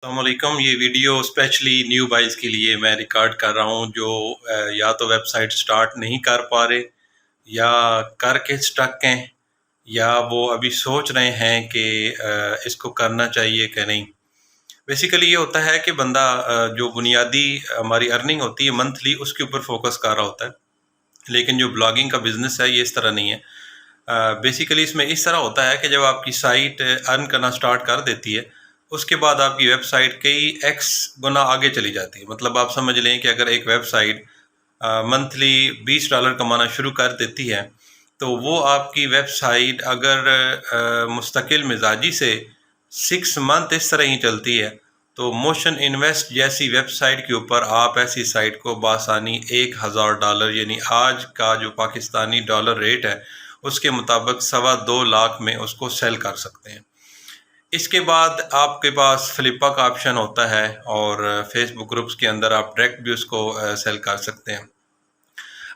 السلام علیکم. یہ ویڈیو اسپیشلی نیو بائز کے لیے میں ریکارڈ کر رہا ہوں جو یا تو ویب سائٹ سٹارٹ نہیں کر پا رہے یا کر کے سٹک ہیں یا وہ ابھی سوچ رہے ہیں کہ اس کو کرنا چاہیے کہ نہیں. بیسیکلی یہ ہوتا ہے کہ بندہ جو بنیادی ہماری ارننگ ہوتی ہے منتھلی اس کے اوپر فوکس کر رہا ہوتا ہے، لیکن جو بلاگنگ کا بزنس ہے یہ اس طرح نہیں ہے. بیسیکلی اس میں اس طرح ہوتا ہے کہ جب آپ کی سائٹ ارن کرنا سٹارٹ کر دیتی ہے اس کے بعد آپ کی ویب سائٹ کئی ایکس گنا آگے چلی جاتی ہے. مطلب آپ سمجھ لیں کہ اگر ایک ویب سائٹ منتھلی $20 کمانا شروع کر دیتی ہے تو وہ آپ کی ویب سائٹ اگر مستقل مزاجی سے 6 منتھ اس طرح ہی چلتی ہے تو موشن انویسٹ جیسی ویب سائٹ کے اوپر آپ ایسی سائٹ کو بآسانی $1000 یعنی آج کا جو پاکستانی ڈالر ریٹ ہے اس کے مطابق 2.25 لاکھ میں اس کو سیل کر سکتے ہیں. اس کے بعد آپ کے پاس فلپا کا آپشن ہوتا ہے اور فیس بک گروپس کے اندر آپ ڈائریکٹ بھی اس کو سیل کر سکتے ہیں.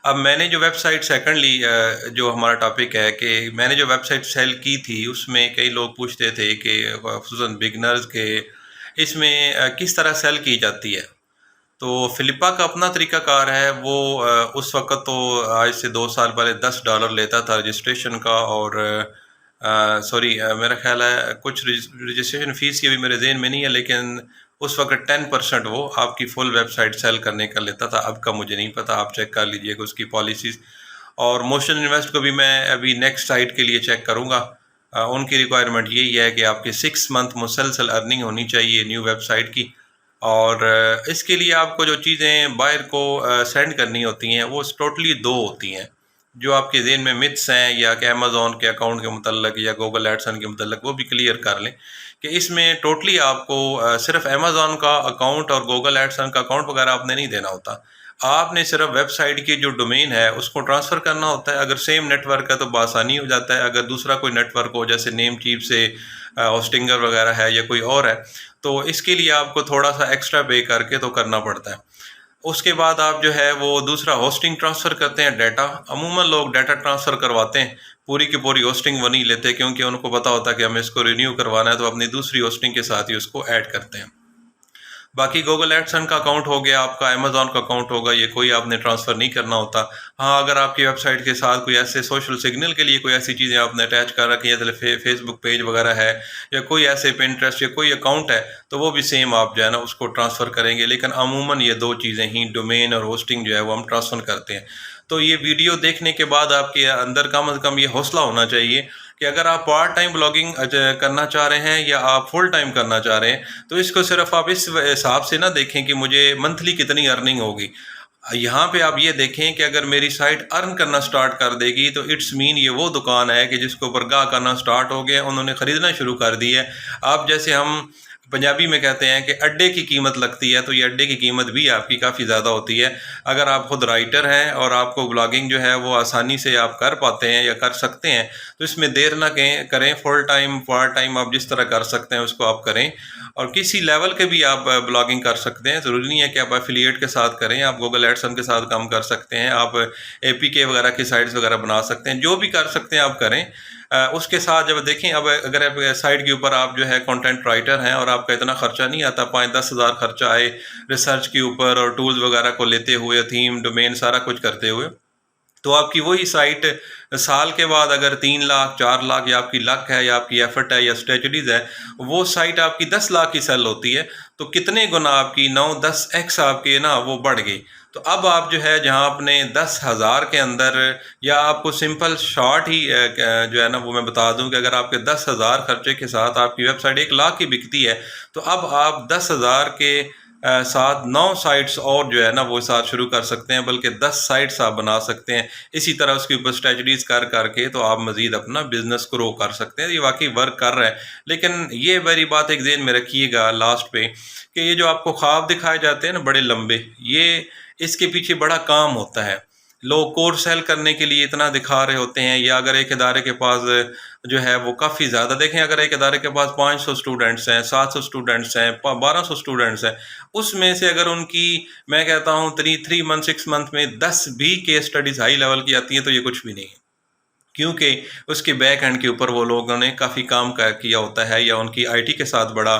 اب میں نے جو ویب سائٹ سیکنڈلی جو ہمارا ٹاپک ہے کہ میں نے جو ویب سائٹ سیل کی تھی اس میں کئی لوگ پوچھتے تھے کہ خصوصاً بگنرز کے اس میں کس طرح سیل کی جاتی ہے. تو فلپا کا اپنا طریقہ کار ہے. وہ اس وقت تو آج سے 2 سال پہلے $10 لیتا تھا رجسٹریشن کا، اور سوری میرا خیال ہے کچھ رجسٹریشن فیس کی بھی میرے ذہن میں نہیں ہے، لیکن اس وقت 10% وہ آپ کی فل ویب سائٹ سیل کرنے کا لیتا تھا. اب کا مجھے نہیں پتا، آپ چیک کر لیجئے گا اس کی پالیسیز. اور موشن انویسٹ کو بھی میں ابھی نیکسٹ سائٹ کے لیے چیک کروں گا. ان کی ریکوائرمنٹ یہی ہے کہ آپ کی 6 منتھ مسلسل ارننگ ہونی چاہیے نیو ویب سائٹ کی، اور اس کے لیے آپ کو جو چیزیں بائر کو سینڈ کرنی ہوتی ہیں وہ ٹوٹلی 2 ہوتی ہیں. جو آپ کے ذہن میں متس ہیں یا کہ امیزون کے اکاؤنٹ کے متعلق یا گوگل ایڈسن کے متعلق، وہ بھی کلیئر کر لیں کہ اس میں ٹوٹلی آپ کو صرف امیزون کا اکاؤنٹ اور گوگل ایڈسن کا اکاؤنٹ وغیرہ آپ نے نہیں دینا ہوتا. آپ نے صرف ویب سائٹ کی جو ڈومین ہے اس کو ٹرانسفر کرنا ہوتا ہے. اگر سیم نیٹ ورک ہے تو بآسانی ہو جاتا ہے. اگر دوسرا کوئی نیٹ ورک ہو جیسے نیم چیپ سے ہوسٹنگر وغیرہ ہے یا کوئی اور ہے تو اس کے لیے آپ کو تھوڑا سا ایکسٹرا پے کر کے تو کرنا پڑتا ہے. اس کے بعد آپ جو ہے وہ دوسرا ہوسٹنگ ٹرانسفر کرتے ہیں ڈیٹا. عموماً لوگ ڈیٹا ٹرانسفر کرواتے ہیں، پوری کی پوری ہوسٹنگ وہ نہیں لیتے کیونکہ ان کو پتہ ہوتا ہے کہ ہمیں اس کو رینیو کروانا ہے تو اپنی دوسری ہوسٹنگ کے ساتھ ہی اس کو ایڈ کرتے ہیں. باقی گوگل ایڈسن کا اکاؤنٹ ہو گیا، آپ کا امیزون کا اکاؤنٹ ہوگا، یہ کوئی آپ نے ٹرانسفر نہیں کرنا ہوتا. ہاں اگر آپ کی ویب سائٹ کے ساتھ کوئی ایسے سوشل سگنل کے لیے کوئی ایسی چیزیں آپ نے اٹیچ کر رکھی ہے جیسے فیس بک پیج وغیرہ ہے یا کوئی ایسے پنٹریسٹ یا کوئی اکاؤنٹ ہے تو وہ بھی سیم آپ جو ہے نا اس کو ٹرانسفر کریں گے. لیکن عموماً یہ 2 چیزیں ہی ڈومین اور ہوسٹنگ جو ہے وہ ہم ٹرانسفر کرتے ہیں. تو یہ ویڈیو دیکھنے کے بعد آپ کے اندر کم از کم یہ حوصلہ ہونا چاہیے کہ اگر آپ پارٹ ٹائم بلاگنگ کرنا چاہ رہے ہیں یا آپ فل ٹائم کرنا چاہ رہے ہیں تو اس کو صرف آپ اس حساب سے نہ دیکھیں کہ مجھے منتھلی کتنی ارننگ ہوگی. یہاں پہ آپ یہ دیکھیں کہ اگر میری سائٹ ارن کرنا سٹارٹ کر دے گی تو اٹس مین یہ وہ دکان ہے کہ جس کے اوپر گاہ کرنا سٹارٹ ہو گیا، انہوں نے خریدنا شروع کر دی ہے. آپ جیسے ہم پنجابی میں کہتے ہیں کہ اڈے کی قیمت لگتی ہے، تو یہ اڈے کی قیمت بھی آپ کی کافی زیادہ ہوتی ہے. اگر آپ خود رائٹر ہیں اور آپ کو بلاگنگ جو ہے وہ آسانی سے آپ کر پاتے ہیں یا کر سکتے ہیں تو اس میں دیر نہ کریں. فل ٹائم پارٹ ٹائم آپ جس طرح کر سکتے ہیں اس کو آپ کریں، اور کسی لیول کے بھی آپ بلاگنگ کر سکتے ہیں. ضروری نہیں ہے کہ آپ ایفیلیٹ کے ساتھ کریں، آپ گوگل ایڈسن کے ساتھ کام کر سکتے ہیں، آپ اے پی کے وغیرہ کی سائٹس وغیرہ بنا سکتے ہیں. جو بھی کر سکتے ہیں آپ کریں. اس کے ساتھ جب دیکھیں اب اگر آپ سائٹ کے اوپر آپ جو ہے کنٹینٹ رائٹر ہیں اور آپ کا اتنا خرچہ نہیں آتا، 5-10 ہزار خرچہ آئے ریسرچ کے اوپر اور ٹولز وغیرہ کو لیتے ہوئے، تھیم ڈومین سارا کچھ کرتے ہوئے، تو آپ کی وہی سائٹ سال کے بعد اگر 3 لاکھ 4 لاکھ یا آپ کی لک ہے یا آپ کی ایفرٹ ہے یا اسٹریٹجیز ہے، وہ سائٹ آپ کی 10 لاکھ کی سیل ہوتی ہے تو کتنے گنا آپ کی 9-10 ایکس آپ کے نا وہ بڑھ گئی. تو اب آپ جو ہے جہاں آپ نے 10,000 کے اندر، یا آپ کو سمپل شارٹ ہی جو ہے نا وہ میں بتا دوں کہ اگر آپ کے 10,000 خرچے کے ساتھ آپ کی ویب سائٹ 1 لاکھ کی بکتی ہے تو اب آپ 10,000 کے ساتھ 9 سائٹس اور جو ہے نا وہ ساتھ شروع کر سکتے ہیں، بلکہ 10 سائٹس آپ بنا سکتے ہیں. اسی طرح اس کے اوپر اسٹریٹجیز کر کے تو آپ مزید اپنا بزنس گرو کر سکتے ہیں. یہ واقعی ورک کر رہا ہے. لیکن یہ میری بات ایک ذہن میں رکھیے گا لاسٹ پہ کہ یہ جو آپ کو خواب دکھائے جاتے ہیں نا بڑے لمبے، یہ اس کے پیچھے بڑا کام ہوتا ہے. لوگ کورس سیل کرنے کے لیے اتنا دکھا رہے ہوتے ہیں، یا اگر ایک ادارے کے پاس جو ہے وہ کافی زیادہ، دیکھیں اگر ایک ادارے کے پاس 500 اسٹوڈنٹس ہیں، 700 اسٹوڈنٹس ہیں، 1200 اسٹوڈنٹس ہیں، اس میں سے اگر ان کی میں کہتا ہوں 3 منتھ 6 منتھ میں 10 بھی کیس اسٹڈیز ہائی لیول کی آتی ہیں تو یہ کچھ بھی نہیں ہے. کیونکہ اس کے بیک اینڈ کے اوپر وہ لوگوں نے کافی کام کیا ہوتا ہے، یا ان کی آئی ٹی کے ساتھ بڑا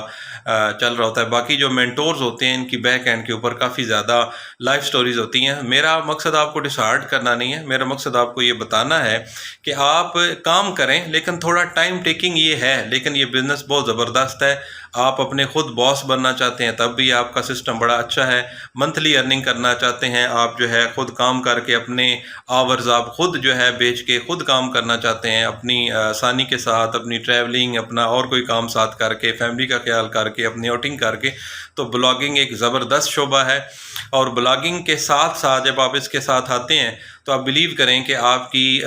چل رہا ہوتا ہے۔ باقی جو مینٹورز ہوتے ہیں ان کی بیک اینڈ کے اوپر کافی زیادہ لائف سٹوریز ہوتی ہیں۔ میرا مقصد آپ کو ڈسہارٹ کرنا نہیں ہے، میرا مقصد آپ کو یہ بتانا ہے کہ آپ کام کریں، لیکن تھوڑا ٹائم ٹیکنگ یہ ہے، لیکن یہ بزنس بہت زبردست ہے۔ آپ اپنے خود باس بننا چاہتے ہیں تب بھی آپ کا سسٹم بڑا اچھا ہے۔ منتھلی ارننگ کرنا چاہتے ہیں آپ، جو ہے خود کام کر کے اپنے آورز آپ خود جو ہے بیچ کے خود کام کرنا چاہتے ہیں، اپنی آسانی کے ساتھ، اپنی ٹریولنگ، اپنا اور کوئی کام ساتھ کر کے، فیملی کا خیال کر کے، اپنی آؤٹنگ کر کے، تو بلاگنگ ایک زبردست شعبہ ہے۔ اور بلاگنگ کے ساتھ ساتھ جب آپ اس کے ساتھ آتے ہیں تو آپ بلیو کریں کہ آپ کی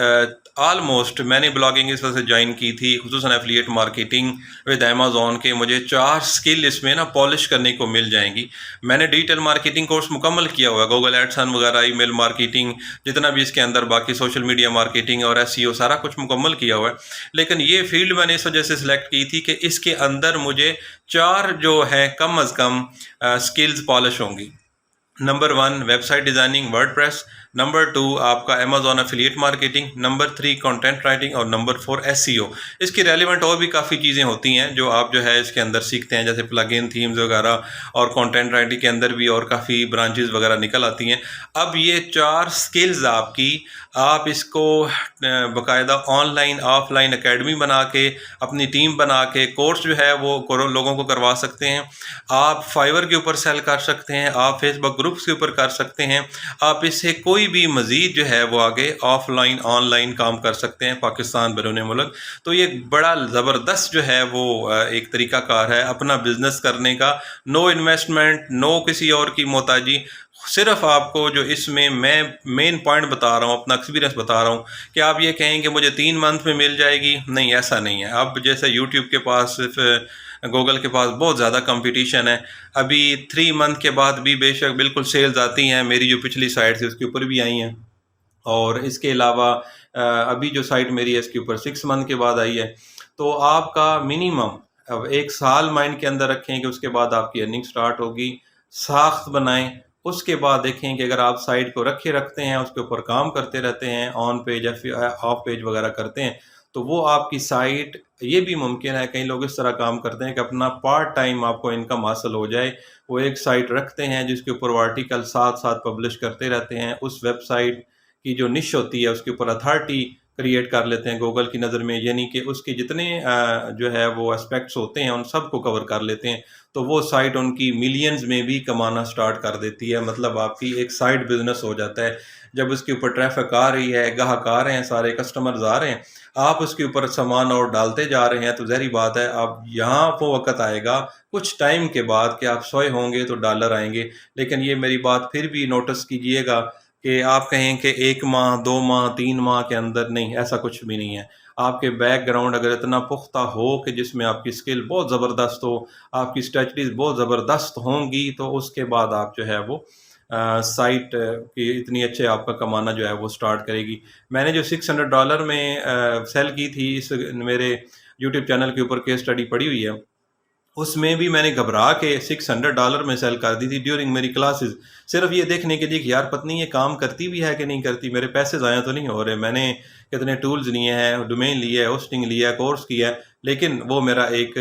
آلموسٹ، میں نے بلاگنگ اس وجہ سے جوائن کی تھی، خصوصاً ایفلیٹ مارکیٹنگ ود امیزون، کے مجھے 4 سکل اس میں نا پالش کرنے کو مل جائیں گی۔ میں نے ڈیجیٹل مارکیٹنگ کورس مکمل کیا ہوا ہے، گوگل ایڈسن وغیرہ، ای میل مارکیٹنگ، جتنا بھی اس کے اندر باقی سوشل میڈیا مارکیٹنگ اور ایس ای او سارا کچھ مکمل کیا ہوا ہے۔ لیکن یہ فیلڈ میں نے اس وجہ سے سلیکٹ کی تھی کہ اس کے اندر مجھے 4 جو ہے کم از کم سکلز پالش ہوں گی۔ Number 1 website designing, WordPress. Number 2 آپ کا Amazon affiliate marketing. Number 3 content writing, اور نمبر 4 ایس ای او۔ اس کی ریلیونٹ اور بھی کافی چیزیں ہوتی ہیں جو آپ جو ہے اس کے اندر سیکھتے ہیں، جیسے پلگ ان تھیمز وغیرہ، اور کانٹینٹ رائٹنگ کے اندر بھی اور کافی برانچز وغیرہ نکل آتی ہیں۔ اب یہ 4 سکلز آپ اس کو باقاعدہ on line of line academy بنا کے، اپنی ٹیم بنا کے کورس جو ہے وہ لوگوں کو کروا سکتے ہیں۔ آپ فائیور کے اوپر سیل کر سکتے ہیں، آپ فیس بک گروپس کے اوپر کر سکتے ہیں، آپ اس سے کوئی بھی مزید جو ہے وہ آگے آف لائن آن لائن کام کر سکتے ہیں، پاکستان بیرون ملک۔ تو یہ بڑا زبردست جو ہے وہ ایک طریقہ کار ہے اپنا بزنس کرنے کا۔ نو انویسٹمنٹ، نو کسی اور کی محتاجی، صرف آپ کو جو اس میں مین پوائنٹ بتا رہا ہوں، اپنا ایکسپیرینس بتا رہا ہوں کہ آپ یہ کہیں کہ مجھے 3 منتھ میں مل جائے گی، نہیں، ایسا نہیں ہے۔ اب جیسے یوٹیوب کے پاس، صرف گوگل کے پاس بہت زیادہ کمپٹیشن ہے۔ ابھی 3 منتھ کے بعد بھی بے شک بالکل سیلز آتی ہیں، میری جو پچھلی سائٹ تھی اس کے اوپر بھی آئی ہیں، اور اس کے علاوہ ابھی جو سائٹ میری ہے اس کے اوپر 6 منتھ کے بعد آئی ہے۔ تو آپ کا منیمم اب 1 سال مائنڈ کے اندر رکھیں کہ اس کے بعد آپ کی ارننگ سٹارٹ ہوگی۔ ساخت بنائیں، اس کے بعد دیکھیں کہ اگر آپ سائٹ کو رکھتے ہیں، اس کے اوپر کام کرتے رہتے ہیں، آن پیج آف پیج وغیرہ کرتے ہیں، تو وہ آپ کی سائٹ، یہ بھی ممکن ہے کئی لوگ اس طرح کام کرتے ہیں کہ اپنا پارٹ ٹائم آپ کو انکم حاصل ہو جائے، وہ ایک سائٹ رکھتے ہیں جس کے اوپر وہ آرٹیکل ساتھ ساتھ پبلش کرتے رہتے ہیں، اس ویب سائٹ کی جو نش ہوتی ہے اس کے اوپر اتھارٹی کریٹ کر لیتے ہیں گوگل کی نظر میں، یعنی کہ اس کے جتنے جو ہے وہ اسپیکٹس ہوتے ہیں ان سب کو کور کر لیتے ہیں، تو وہ سائٹ ان کی ملینز میں بھی کمانا سٹارٹ کر دیتی ہے۔ مطلب آپ کی ایک سائٹ بزنس ہو جاتا ہے جب اس کے اوپر ٹریفک آ رہی ہے، گاہک آ رہے ہیں، سارے کسٹمرز آ رہے ہیں، آپ اس کے اوپر سامان اور ڈالتے جا رہے ہیں، تو ظاہری بات ہے آپ یہاں وہ وقت آئے گا کچھ ٹائم کے بعد کہ آپ سوئے ہوں گے تو ڈالر آئیں گے۔ لیکن یہ میری بات پھر بھی نوٹس کیجئے گا کہ آپ کہیں کہ 1 ماہ 2 ماہ 3 ماہ کے اندر، نہیں، ایسا کچھ بھی نہیں ہے۔ آپ کے بیک گراؤنڈ اگر اتنا پختہ ہو کہ جس میں آپ کی سکل بہت زبردست ہو، آپ کی اسٹریٹجیز بہت زبردست ہوں گی، تو اس کے بعد آپ جو ہے وہ سائٹ کی اتنی اچھے آپ کا کمانا جو ہے وہ سٹارٹ کرے گی۔ میں نے جو $600 میں سیل کی تھی، اس میرے یوٹیوب چینل کے اوپر کیس اسٹڈی پڑی ہوئی ہے، اس میں بھی میں نے گھبرا کے $600 میں سیل کر دی تھی ڈیورنگ میری کلاسز، صرف یہ دیکھنے کے لیے کہ یار پتنی یہ کام کرتی بھی ہے کہ نہیں کرتی، میرے پیسے ضائع تو نہیں ہو رہے، میں نے کتنے ٹولز لیے ہیں، ڈومین لیا ہے، ہوسٹنگ لیا ہے، کورس کیا ہے، لیکن وہ میرا ایک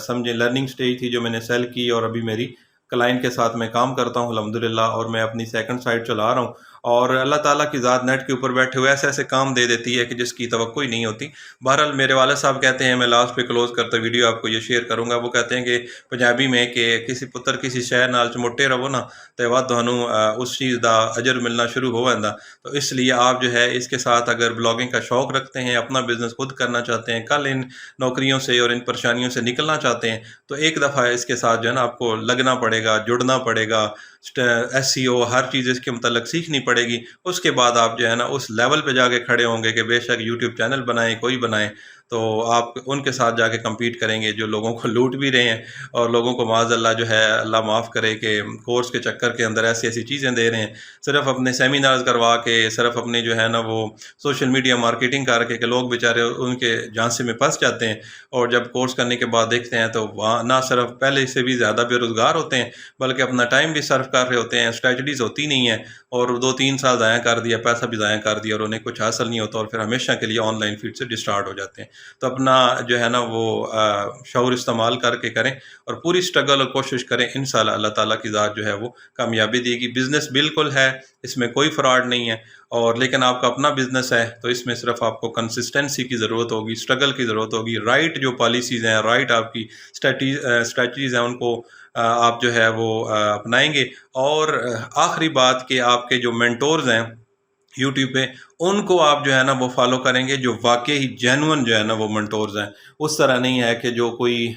سمجھے لرننگ سٹیج تھی جو میں نے سیل کی، اور ابھی میری کلائنٹ کے ساتھ میں کام کرتا ہوں الحمدللہ، اور میں اپنی سیکنڈ سائٹ چلا رہا ہوں، اور اللہ تعالیٰ کی ذات نیٹ کے اوپر بیٹھے ہوئے ایسے ایسے کام دے دیتی ہے کہ جس کی توقع ہی نہیں ہوتی۔ بہرحال میرے والد صاحب کہتے ہیں، میں لاسٹ پہ کلوز کرتا ویڈیو آپ کو یہ شیئر کروں گا، وہ کہتے ہیں کہ پنجابی میں کہ کسی پتر کسی شہر نال چموٹے رہو نا تو ود تھانوں اس چیز دا اجر ملنا شروع ہو جاتا۔ تو اس لیے آپ جو ہے اس کے ساتھ اگر بلاگنگ کا شوق رکھتے ہیں، اپنا بزنس خود کرنا چاہتے ہیں، کل ان نوکریوں سے اور ان پریشانیوں سے نکلنا چاہتے ہیں، تو ایک دفعہ اس کے ساتھ جو ہے نا آپ کو لگنا پڑے گا، جڑنا پڑے گا، ایس سی او ہر چیز اس کے متعلق سیکھنی پڑے گی۔ اس کے بعد آپ جو ہے نا اس لیول پہ جا کے کھڑے ہوں گے کہ بے شک یوٹیوب چینل بنائیں، کوئی بنائیں، تو آپ ان کے ساتھ جا کے کمپیٹ کریں گے جو لوگوں کو لوٹ بھی رہے ہیں، اور لوگوں کو معاذ اللہ جو ہے اللہ معاف کرے کہ کورس کے چکر کے اندر ایسی ایسی چیزیں دے رہے ہیں، صرف اپنے سیمینارز کروا کے، صرف اپنے جو ہے نا وہ سوشل میڈیا مارکیٹنگ کر کے کہ لوگ بیچارے ان کے جھانسے میں پھنس جاتے ہیں، اور جب کورس کرنے کے بعد دیکھتے ہیں تو وہاں نہ صرف پہلے سے بھی زیادہ بے روزگار ہوتے ہیں، بلکہ اپنا ٹائم بھی صرف کر رہے ہوتے ہیں، اسٹریٹجیز ہوتی نہیں ہیں، اور 2-3 سال ضائع کر دیا، پیسہ بھی ضائع کر دیا، اور انہیں کچھ حاصل نہیں ہوتا، اور پھر ہمیشہ کے لیے آن لائن فیلڈ سے ڈسٹارٹ ہو جاتے ہیں۔ تو اپنا جو ہے نا وہ شعور استعمال کر کے کریں، اور پوری اسٹرگل اور کوشش کریں، انشاءاللہ اللہ تعالیٰ کی ذات جو ہے وہ کامیابی دے گی۔ بزنس بالکل ہے، اس میں کوئی فراڈ نہیں ہے، اور لیکن آپ کا اپنا بزنس ہے تو اس میں صرف آپ کو کنسسٹنسی کی ضرورت ہوگی، اسٹرگل کی ضرورت ہوگی، رائٹ جو پالیسیز ہیں، رائٹ آپ کی اسٹریٹجیز ہیں، ان کو آپ جو ہے وہ اپنائیں گے۔ اور آخری بات کہ آپ کے جو مینٹورز ہیں یوٹیوب پہ، ان کو آپ جو ہے نا وہ فالو کریں گے جو واقعی جینون جو ہے نا وہ منٹورز ہیں۔ اس طرح نہیں ہے کہ جو کوئی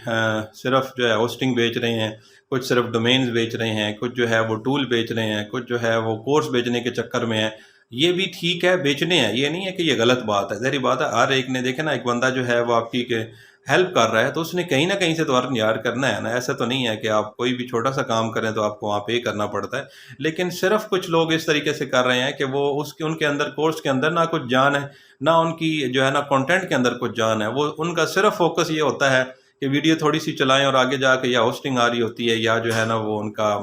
صرف جو ہے ہوسٹنگ بیچ رہے ہیں، کچھ صرف ڈومینز بیچ رہے ہیں، کچھ جو ہے وہ ٹول بیچ رہے ہیں، کچھ جو ہے وہ کورس بیچنے کے چکر میں ہیں۔ یہ بھی ٹھیک ہے، بیچنے ہیں، یہ نہیں ہے کہ یہ غلط بات ہے، ظاہری بات ہے، ہر ایک نے دیکھے نا، ایک بندہ جو ہے وہ آپ کی کہ ہیلپ کر رہا ہے تو اس نے کہیں نہ کہیں سے تو ارن یار کرنا ہے نا۔ ایسا تو نہیں ہے کہ آپ کوئی بھی چھوٹا سا کام کریں تو آپ کو وہاں پے کرنا پڑتا ہے، لیکن صرف کچھ لوگ اس طریقے سے کر رہے ہیں کہ وہ ان کے اندر کورس کے اندر نہ کچھ جان ہے، نہ ان کی جو ہے نا کنٹینٹ کے اندر کچھ جان ہے، وہ ان کا صرف فوکس یہ ہوتا ہے کہ ویڈیو تھوڑی سی چلائیں اور آگے جا کے یا ہوسٹنگ آ رہی ہوتی ہے، یا جو ہے نا وہ ان کا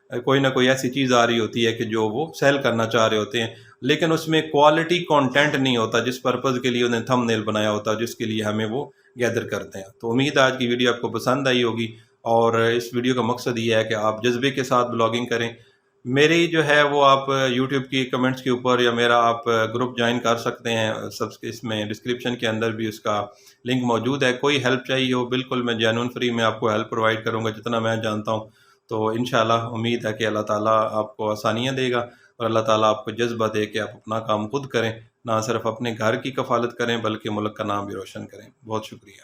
کوئی نہ کوئی ایسی چیز آ رہی ہوتی ہے کہ جو وہ سیل کرنا چاہ رہے ہوتے ہیں، لیکن اس میں کوالٹی کنٹینٹ نہیں ہوتا جس پرپز کے لیے انہیں تھم نیل بنایا ہوتا ہے، جس کے لیے ہمیں وہ گیدر کرتے ہیں۔ تو امید ہے آج کی ویڈیو آپ کو پسند آئی ہوگی، اور اس ویڈیو کا مقصد یہ ہے کہ آپ جذبے کے ساتھ بلاگنگ کریں۔ میری جو ہے وہ آپ یوٹیوب کی کمنٹس کے اوپر، یا میرا آپ گروپ جوائن کر سکتے ہیں، اس میں ڈسکرپشن کے اندر بھی اس کا لنک موجود ہے۔ کوئی ہیلپ چاہیے ہو، بالکل میں جینون فری میں آپ کو ہیلپ پرووائڈ کروں گا جتنا میں جانتا ہوں۔ تو انشاءاللہ امید ہے کہ اللہ تعالیٰ آپ کو آسانیاں دے گا، اور اللہ تعالیٰ آپ کو جذبہ دے کہ آپ اپنا کام خود کریں، نہ صرف اپنے گھر کی کفالت کریں بلکہ ملک کا نام بھی روشن کریں۔ بہت شکریہ۔